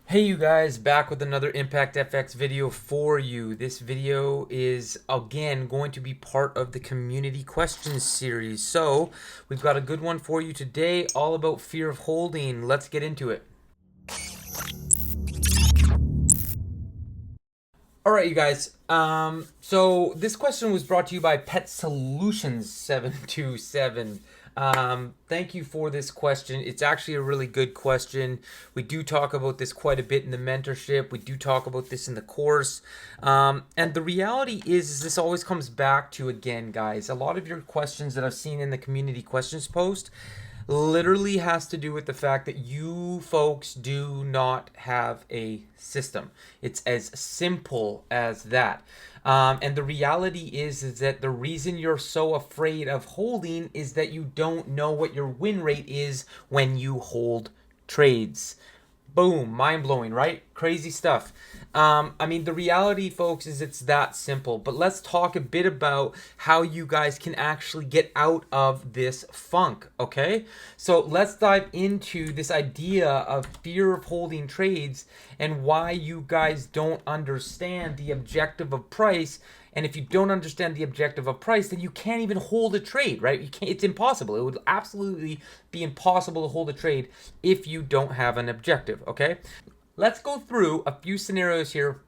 Hey you guys, back with another Impact FX video for you. This video is again going to be part of the community questions series. So we've got a good one for you today, all about fear of holding. Let's get into it. All right, you guys. So this question was brought to you by Pet Solutions 727. Thank you for this question. It's actually a really good question. We do talk about this quite a bit in the mentorship. We do talk about this in the course. And the reality is this always comes back to, again, guys, a lot of your questions that I've seen in the community questions post literally has to do with the fact that you folks do not have a system. It's as simple as that. And the reality is that the reason you're so afraid of holding is that you don't know what your win rate is when you hold trades. Boom, mind blowing, right? Crazy stuff. I mean, the reality, folks, is it's that simple. But let's talk a bit about how you guys can actually get out of this funk, okay? So let's dive into this idea of fear of holding trades and why you guys don't understand the objective of price. And if you don't understand the objective of price, then you can't even hold a trade, right? You can't, it's impossible. It would absolutely be impossible to hold a trade if you don't have an objective, okay? Let's go through a few scenarios here,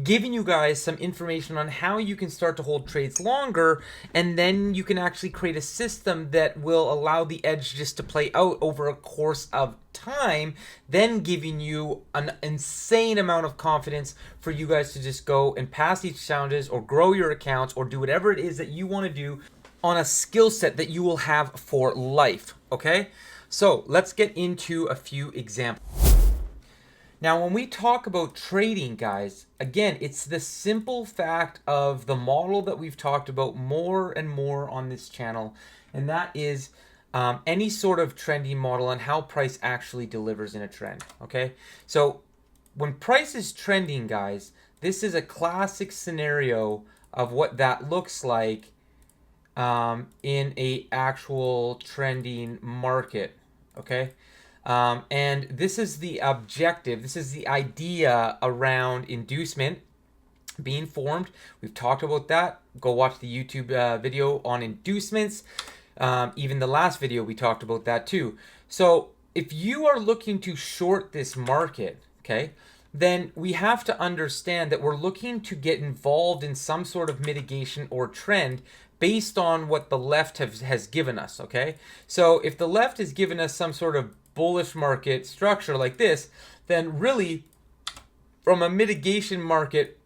giving you guys some information on how you can start to hold trades longer, and then you can actually create a system that will allow the edge just to play out over a course of time, then giving you an insane amount of confidence for you guys to just go and pass these challenges or grow your accounts or do whatever it is that you want to do on a skill set that you will have for life, okay? So let's get into a few examples. Now, when we talk about trading, guys, again, it's the simple fact of the model that we've talked about more and more on this channel, and that is any sort of trending model and how price actually delivers in a trend, okay? So when price is trending, guys, this is a classic scenario of what that looks like in a actual trending market, okay? And this is the objective. This is the idea around inducement being formed. We've talked about that. Go watch the YouTube video on inducements. Even the last video, we talked about that too. So if you are looking to short this market, okay, then we have to understand that we're looking to get involved in some sort of mitigation or trend based on what the left has given us, okay? So if the left has given us some sort of bullish market structure like this, then really from a mitigation market,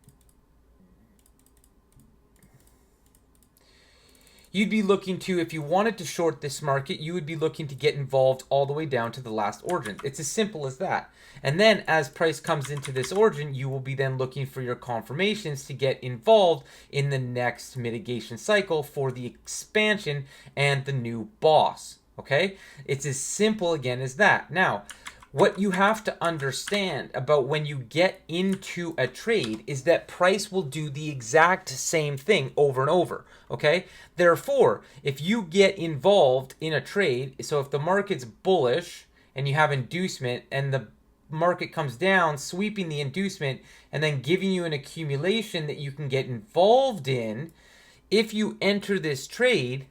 you'd be looking to, if you wanted to short this market, you would be looking to get involved all the way down to the last origin. It's as simple as that. And then as price comes into this origin, you will be then looking for your confirmations to get involved in the next mitigation cycle for the expansion and the new boss. Okay? It's as simple again as that. Now, what you have to understand about when you get into a trade is that price will do the exact same thing over and over, okay? Therefore, if you get involved in a trade, so if the market's bullish and you have inducement and the market comes down, sweeping the inducement and then giving you an accumulation that you can get involved in, if you enter this trade,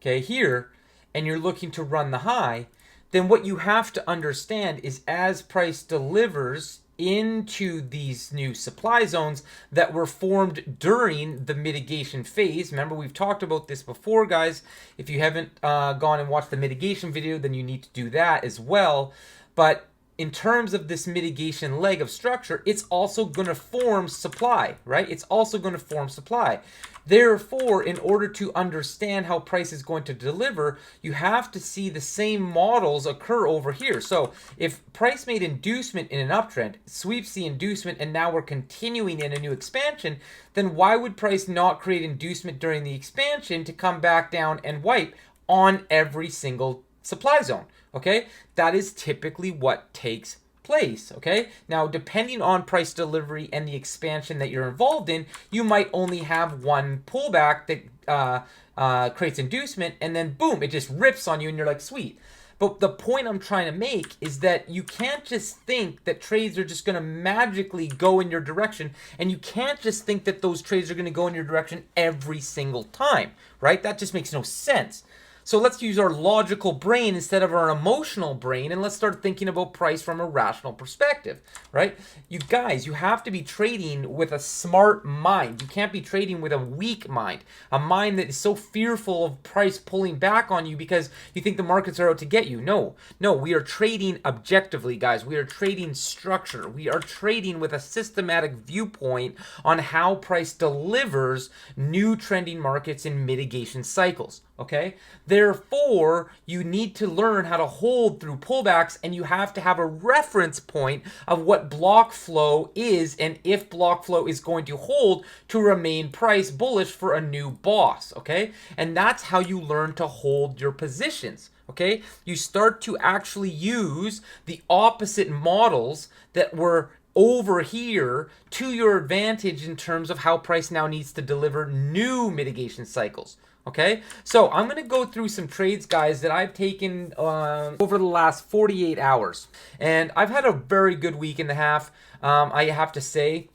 okay, here, and you're looking to run the high, then what you have to understand is as price delivers into these new supply zones that were formed during the mitigation phase. Remember, we've talked about this before, guys. If you haven't gone and watched the mitigation video, then you need to do that as well. But in terms of this mitigation leg of structure, it's also going to form supply, right? It's also going to form supply. Therefore, in order to understand how price is going to deliver, you have to see the same models occur over here. So if price made inducement in an uptrend, sweeps the inducement, and now we're continuing in a new expansion, then why would price not create inducement during the expansion to come back down and wipe on every single supply zone? Okay, that is typically what takes place, okay? Now, depending on price delivery and the expansion that you're involved in, you might only have one pullback that creates inducement, and then boom, it just rips on you, and you're like, sweet. But the point I'm trying to make is that you can't just think that trades are just going to magically go in your direction, and you can't just think that those trades are going to go in your direction every single time, right? That just makes no sense. So let's use our logical brain instead of our emotional brain, and let's start thinking about price from a rational perspective, right? You guys, you have to be trading with a smart mind. You can't be trading with a weak mind, a mind that is so fearful of price pulling back on you because you think the markets are out to get you. No, we are trading objectively, guys. We are trading structure. We are trading with a systematic viewpoint on how price delivers new trending markets in mitigation cycles. Okay, therefore you need to learn how to hold through pullbacks, and you have to have a reference point of what block flow is and if block flow is going to hold to remain price bullish for a new boss. Okay, and that's how you learn to hold your positions. Okay, you start to actually use the opposite models that were over here to your advantage in terms of how price now needs to deliver new mitigation cycles. Okay, so I'm going to go through some trades, guys, that I've taken over the last 48 hours. And I've had a very good week and a half, I have to say.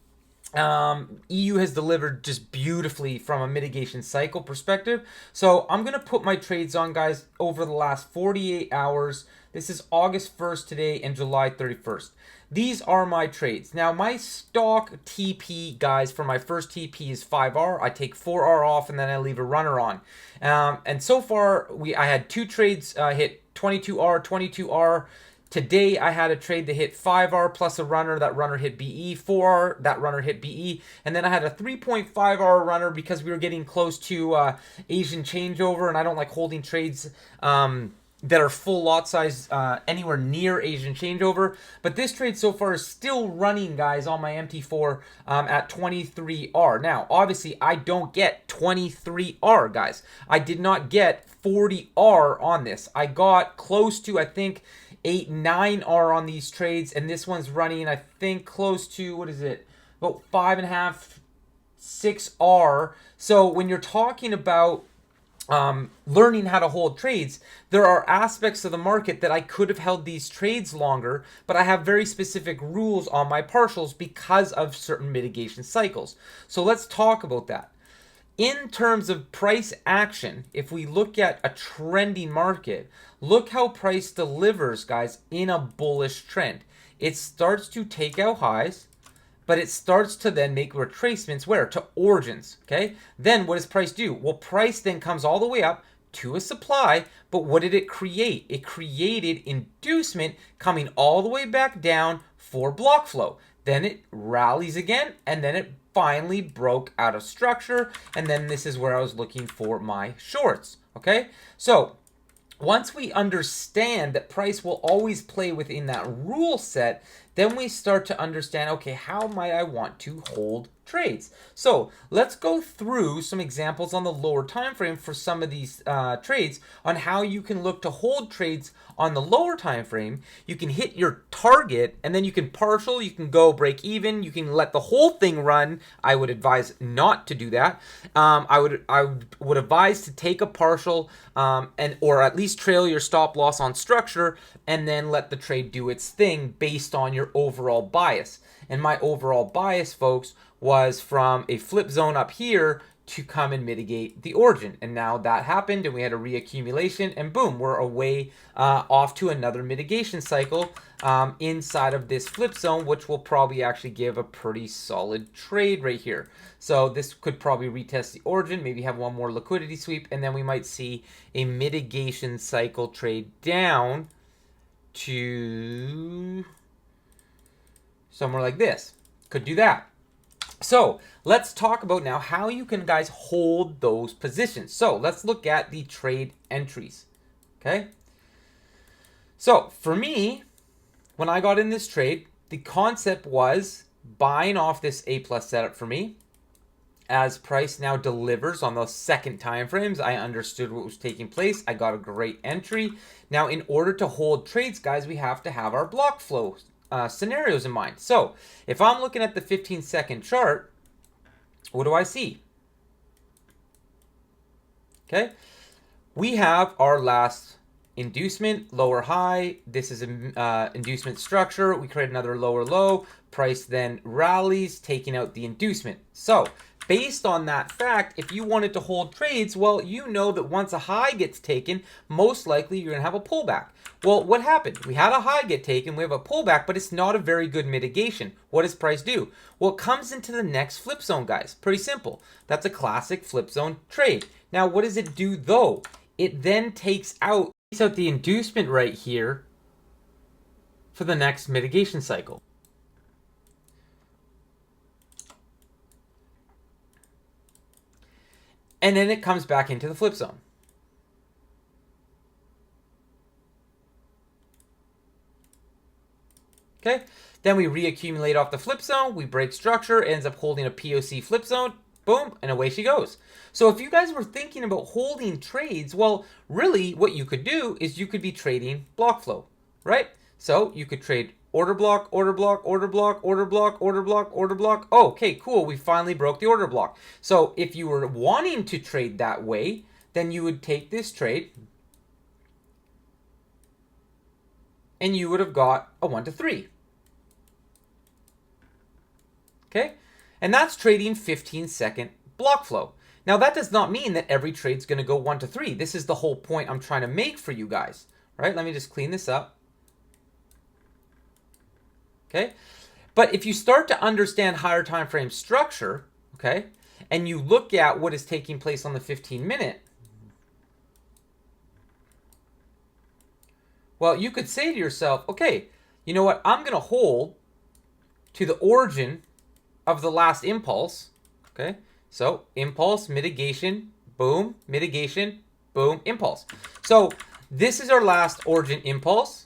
EU has delivered just beautifully from a mitigation cycle perspective. So I'm going to put my trades on, guys, over the last 48 hours. This is August 1st today and July 31st. These are my trades. Now, my stock TP, guys, for my first TP is 5R. I take 4R off and then I leave a runner on. And so far, I had two trades hit 22R, 22R. Today, I had a trade that hit 5R plus a runner. That runner hit BE. 4R, that runner hit BE. And then I had a 3.5R runner because we were getting close to Asian changeover, and I don't like holding trades that are full lot size anywhere near Asian changeover. But this trade so far is still running, guys, on my MT4 at 23R. Now, obviously, I don't get 23R, guys. I did not get 40R on this. I got close to, I think, 8, 9R on these trades, and this one's running, I think, close to, what is it, about 5.5, 6R. So when you're talking about learning how to hold trades, there are aspects of the market that I could have held these trades longer, but I have very specific rules on my partials because of certain mitigation cycles. So let's talk about that. In terms of price action, if we look at a trending market, look how price delivers, guys, in a bullish trend. It starts to take out highs, but it starts to then make retracements where? To origins, okay? Then what does price do? Well, price then comes all the way up to a supply, but what did it create? It created inducement coming all the way back down for block flow. Then it rallies again, and then it finally broke out of structure, and then this is where I was looking for my shorts, okay? So once we understand that price will always play within that rule set, then we start to understand, okay, how might I want to hold trades? So let's go through some examples on the lower time frame for some of these trades on how you can look to hold trades on the lower time frame. You can hit your target, and then you can partial, you can go break even, you can let the whole thing run. I would advise not to do that. I would advise to take a partial and or at least trail your stop loss on structure, and then let the trade do its thing based on your overall bias. And my overall bias, folks, was from a flip zone up here to come and mitigate the origin. And now that happened, and we had a reaccumulation, and boom, we're away off to another mitigation cycle inside of this flip zone, which will probably actually give a pretty solid trade right here. So this could probably retest the origin, maybe have one more liquidity sweep, and then we might see a mitigation cycle trade down to somewhere like this. Could do that. So let's talk about now how you can, guys, hold those positions. So let's look at the trade entries. Okay. So for me, when I got in this trade, the concept was buying off this A+ setup for me. As price now delivers on those second time frames, I understood what was taking place. I got a great entry. Now, in order to hold trades, guys, we have to have our block flow scenarios in mind. So if I'm looking at the 15-second chart, what do I see? Okay, we have our last inducement, lower high. This is an inducement structure. We create another lower low. Price then rallies, taking out the inducement. So based on that fact, if you wanted to hold trades, well, you know that once a high gets taken, most likely you're going to have a pullback. Well, what happened? We had a high get taken, we have a pullback, but it's not a very good mitigation. What does price do? Well, it comes into the next flip zone, guys. Pretty simple. That's a classic flip zone trade. Now, what does it do though? It then takes out the inducement right here for the next mitigation cycle. And then it comes back into the flip zone. Okay, then we reaccumulate off the flip zone, we break structure, ends up holding a POC flip zone, boom, and away she goes. So if you guys were thinking about holding trades, well, really what you could do is you could be trading block flow, right? So you could trade order block, order block, order block, order block, order block, order block. Oh, okay, cool, we finally broke the order block. So if you were wanting to trade that way, then you would take this trade and you would have got a 1 to 3. Okay, and that's trading 15-second block flow. Now that does not mean that every trade's going to go 1 to 3. This is the whole point I'm trying to make for you guys, right? Let me just clean this up. Okay, but if you start to understand higher time frame structure, okay, and you look at what is taking place on the 15-minute, well, you could say to yourself, okay, you know what? I'm going to hold to the origin of the last impulse. Okay, so impulse, mitigation, boom, mitigation, boom, impulse. So this is our last origin impulse.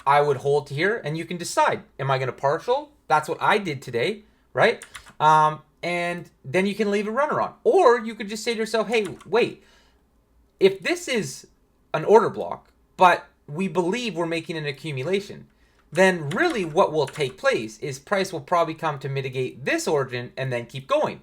I would hold to here, and you can decide, am I going to partial? That's what I did today, right? And then you can leave a runner on. Or you could just say to yourself, hey, wait, if this is an order block, but we believe we're making an accumulation, then really what will take place is price will probably come to mitigate this origin and then keep going.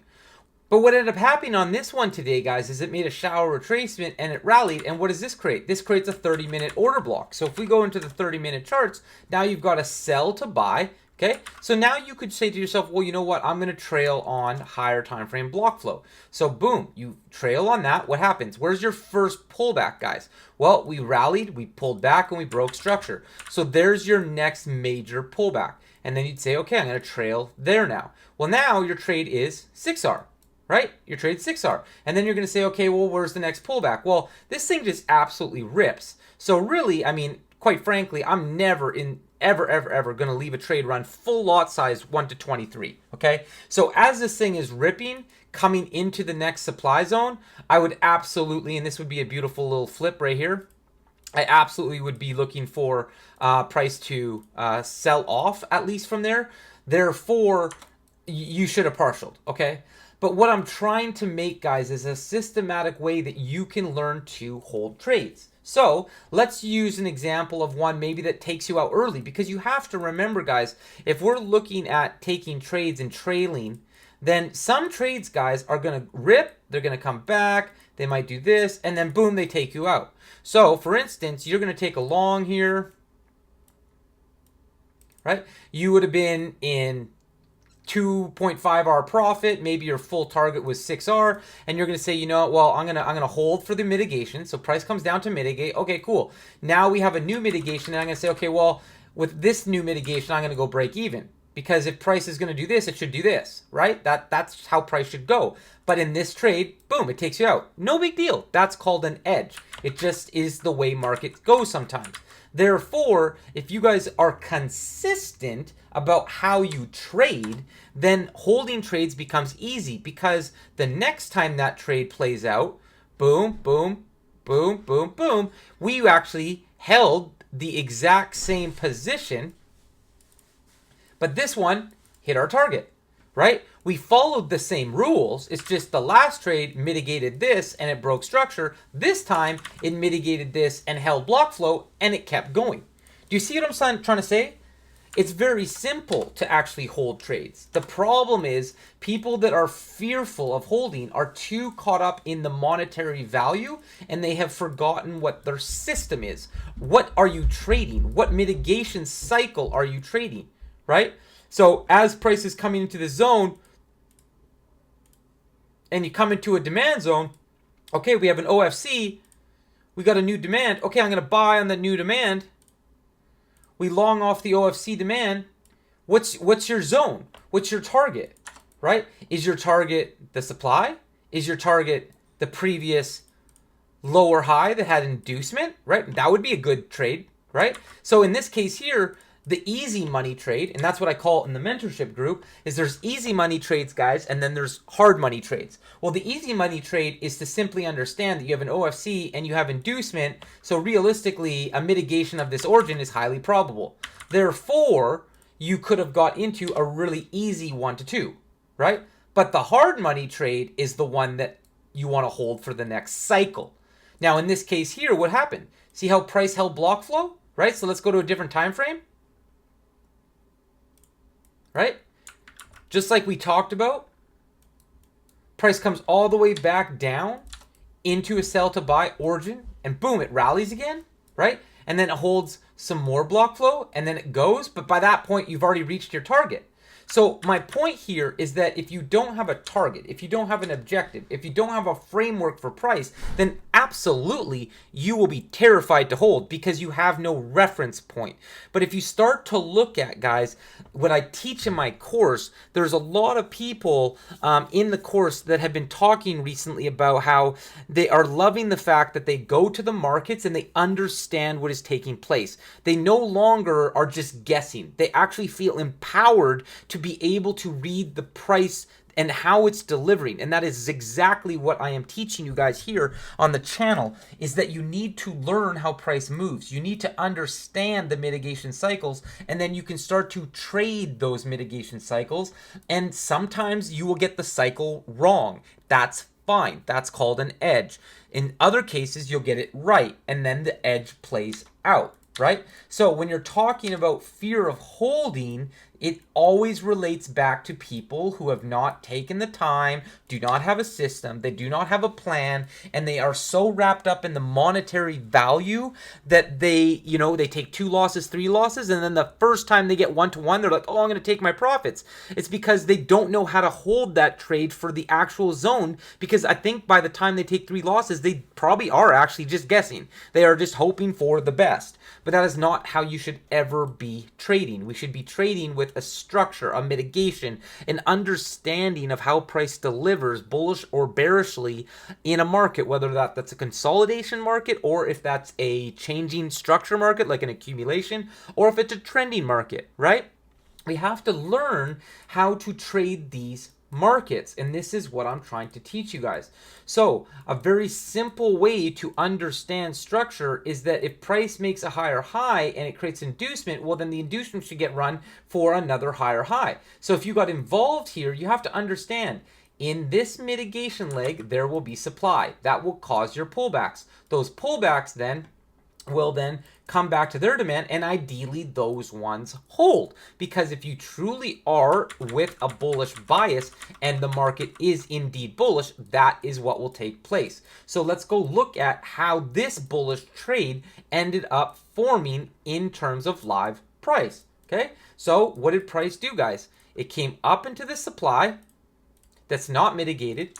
But what ended up happening on this one today, guys, is it made a shallow retracement and it rallied. And what does this create? This creates a 30-minute order block. So if we go into the 30-minute charts, now you've got a sell to buy. Okay, so now you could say to yourself, well, you know what? I'm going to trail on higher time frame block flow. So boom, you trail on that. What happens? Where's your first pullback, guys? Well, we rallied, we pulled back, and we broke structure. So there's your next major pullback. And then you'd say, okay, I'm going to trail there now. Well, now your trade is 6R, right? Your trade 6R. And then you're going to say, okay, well, where's the next pullback? Well, this thing just absolutely rips. So really, I mean, quite frankly, I'm never ever going to leave a trade run full lot size 1 to 23. Okay, so as this thing is ripping coming into the next supply zone, I would absolutely, and this would be a beautiful little flip right here, I absolutely would be looking for price to sell off at least from there. Therefore, you should have partialed. Okay, but what I'm trying to make, guys, is a systematic way that you can learn to hold trades. So let's use an example of one maybe that takes you out early, because you have to remember, guys, if we're looking at taking trades and trailing, then some trades, guys, are going to rip, they're going to come back, they might do this, and then boom, they take you out. So for instance, you're going to take a long here, right? You would have been in 2.5R profit, maybe your full target was 6R, and you're going to say, you know, well, I'm going to hold for the mitigation. So price comes down to mitigate. Okay, cool. Now we have a new mitigation, and I'm going to say, okay, well, with this new mitigation, I'm going to go break even, because if price is going to do this, it should do this, right? That's how price should go. But in this trade, boom, it takes you out. No big deal. That's called an edge. It just is the way markets go sometimes. Therefore, if you guys are consistent about how you trade, then holding trades becomes easy, because the next time that trade plays out, boom, boom, boom, boom, boom, we actually held the exact same position, but this one hit our target, right? We followed the same rules. It's just the last trade mitigated this and it broke structure. This time it mitigated this and held block flow and it kept going. Do you see what I'm trying to say? It's very simple to actually hold trades. The problem is people that are fearful of holding are too caught up in the monetary value, and they have forgotten what their system is. What are you trading? What mitigation cycle are you trading, right? So as price is coming into the zone and you come into a demand zone, okay, we have an OFC, we got a new demand. Okay, I'm going to buy on the new demand. We long off the OFC demand. What's your zone? What's your target, right? Is your target the supply? Is your target the previous lower high that had inducement, right? That would be a good trade, right? So in this case here, the easy money trade, and that's what I call it in the mentorship group, is there's easy money trades, guys, and then there's hard money trades. Well, the easy money trade is to simply understand that you have an OFC and you have inducement, so realistically, a mitigation of this origin is highly probable. Therefore, you could have got into a really easy 1 to 2, right? But the hard money trade is the one that you want to hold for the next cycle. Now, in this case here, what happened? See how price held block flow, right? So let's go to a different time frame. Right? Just like we talked about, price comes all the way back down into a sell to buy origin, and boom, it rallies again, right? And then it holds some more block flow, and then it goes, but by that point, you've already reached your target. So my point here is that if you don't have a target, if you don't have an objective, if you don't have a framework for price, then absolutely you will be terrified to hold because you have no reference point. But if you start to look at, guys, what I teach in my course, there's a lot of people in the course that have been talking recently about how they are loving the fact that they go to the markets and they understand what is taking place. They no longer are just guessing. They actually feel empowered to be able to read the price and how it's delivering. And that is exactly what I am teaching you guys here on the channel, is that you need to learn how price moves. You need to understand the mitigation cycles, and then you can start to trade those mitigation cycles. And sometimes you will get the cycle wrong. That's fine. That's called an edge. In other cases, you'll get it right, and then the edge plays out. Right? So when you're talking about fear of holding, it always relates back to people who have not taken the time, do not have a system, they do not have a plan, and they are so wrapped up in the monetary value that they take 2 losses, 3 losses, and then the first time they get 1 to 1, they're like, oh, I'm going to take my profits. It's because they don't know how to hold that trade for the actual zone, because I think by the time they take 3 losses, they probably are actually just guessing. They are just hoping for the best. But that is not how you should ever be trading. We should be trading with a structure, a mitigation, an understanding of how price delivers bullish or bearishly in a market, whether that's a consolidation market or if that's a changing structure market like an accumulation, or if it's a trending market, right? We have to learn how to trade these markets, and this is what I'm trying to teach you guys. So a very simple way to understand structure is that if price makes a higher high and it creates inducement, well, then the inducement should get run for another higher high. So if you got involved here, you have to understand in this mitigation leg there will be supply that will cause your pullbacks. Those pullbacks then will then come back to their demand, and ideally those ones hold, because if you truly are with a bullish bias and the market is indeed bullish, that is what will take place. So let's go look at how this bullish trade ended up forming in terms of live price. Okay, so what did price do, guys? It came up into the supply that's not mitigated,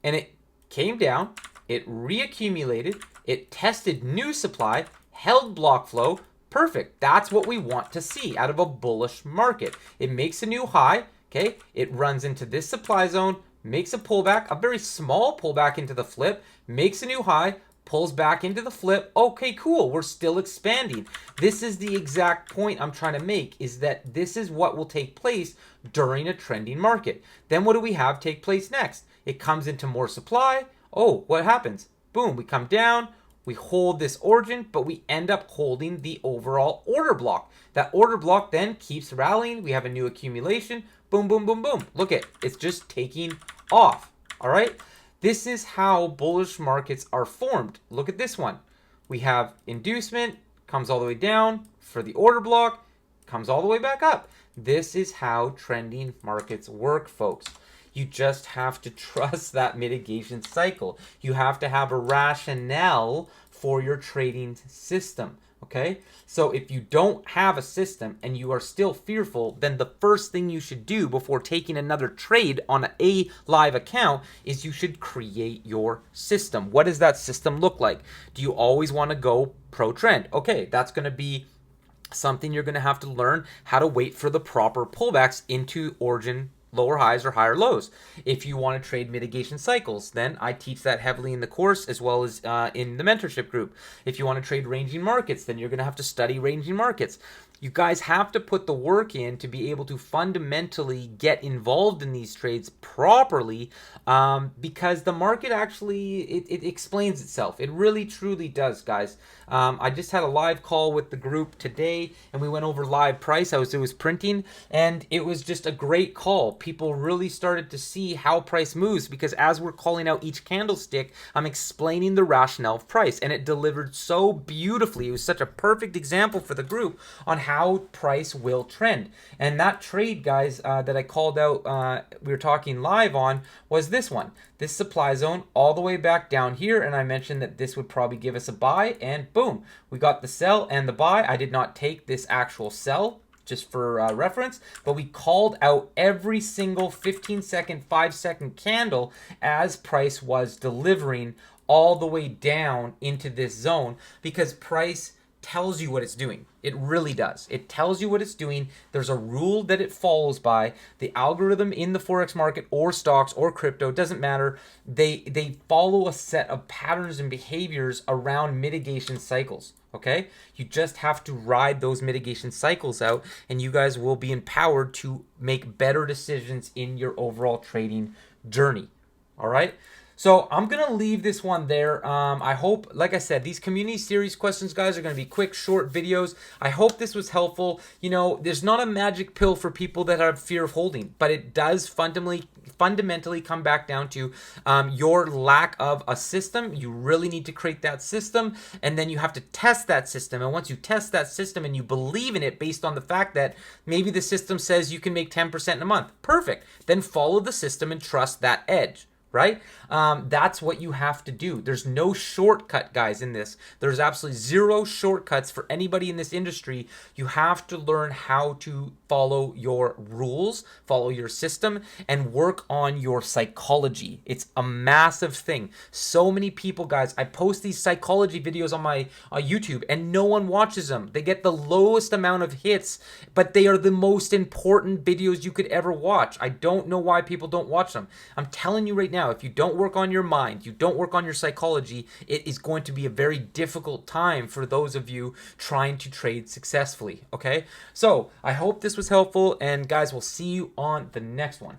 and it came down, it reaccumulated, it tested new supply, held block flow. Perfect. That's what we want to see out of a bullish market. It makes a new high. Okay. It runs into this supply zone, makes a pullback, a very small pullback into the flip, makes a new high, pulls back into the flip. Okay, cool. We're still expanding. This is the exact point I'm trying to make, is that this is what will take place during a trending market. Then what do we have take place next? It comes into more supply. Oh, what happens? Boom, we come down, we hold this origin, but we end up holding the overall order block. That order block then keeps rallying. We have a new accumulation. Boom, boom, boom, boom. Look at it. It's just taking off. All right. This is how bullish markets are formed. Look at this one. We have inducement, comes all the way down for the order block, comes all the way back up. This is how trending markets work, folks. You just have to trust that mitigation cycle. You have to have a rationale for your trading system. Okay, so if you don't have a system and you are still fearful, then the first thing you should do before taking another trade on a live account is you should create your system. What does that system look like? Do you always want to go pro trend? Okay, that's going to be something you're going to have to learn how to wait for the proper pullbacks into origin lower highs or higher lows. If you want to trade mitigation cycles, then I teach that heavily in the course as well as in the mentorship group. If you want to trade ranging markets, then you're going to have to study ranging markets. You guys have to put the work in to be able to fundamentally get involved in these trades properly, because the market actually, it explains itself. It really truly does, guys. I just had a live call with the group today and we went over live price. It was printing, and it was just a great call. People really started to see how price moves, because as we're calling out each candlestick, I'm explaining the rationale of price, and it delivered so beautifully. It was such a perfect example for the group on how price will trend. And that trade, guys, that I called out, we were talking live on, was this one. This supply zone all the way back down here, and I mentioned that this would probably give us a buy, and boom, we got the sell and the buy. I did not take this actual sell, just for reference, but we called out every single 15-second, 5-second candle as price was delivering all the way down into this zone, because price tells you what it's doing. It really does. It tells you what it's doing. There's a rule that it follows by. The algorithm in the forex market or stocks or crypto, doesn't matter. They follow a set of patterns and behaviors around mitigation cycles. Okay? You just have to ride those mitigation cycles out, and you guys will be empowered to make better decisions in your overall trading journey. All right? So I'm going to leave this one there. I hope, like I said, these community series questions, guys, are going to be quick, short videos. I hope this was helpful. You know, there's not a magic pill for people that have fear of holding, but it does fundamentally come back down to your lack of a system. You really need to create that system, and then you have to test that system. And once you test that system and you believe in it based on the fact that maybe the system says you can make 10% in a month, perfect. Then follow the system and trust that edge. Right? That's what you have to do. There's no shortcut, guys, in this. There's absolutely zero shortcuts for anybody in this industry. You have to learn how to follow your rules, follow your system, and work on your psychology. It's a massive thing. So many people, guys, I post these psychology videos on my YouTube, and no one watches them. They get the lowest amount of hits, but they are the most important videos you could ever watch. I don't know why people don't watch them. I'm telling you right now, if you don't work on your mind, you don't work on your psychology, it is going to be a very difficult time for those of you trying to trade successfully, okay? So I hope this was helpful, and guys, we'll see you on the next one.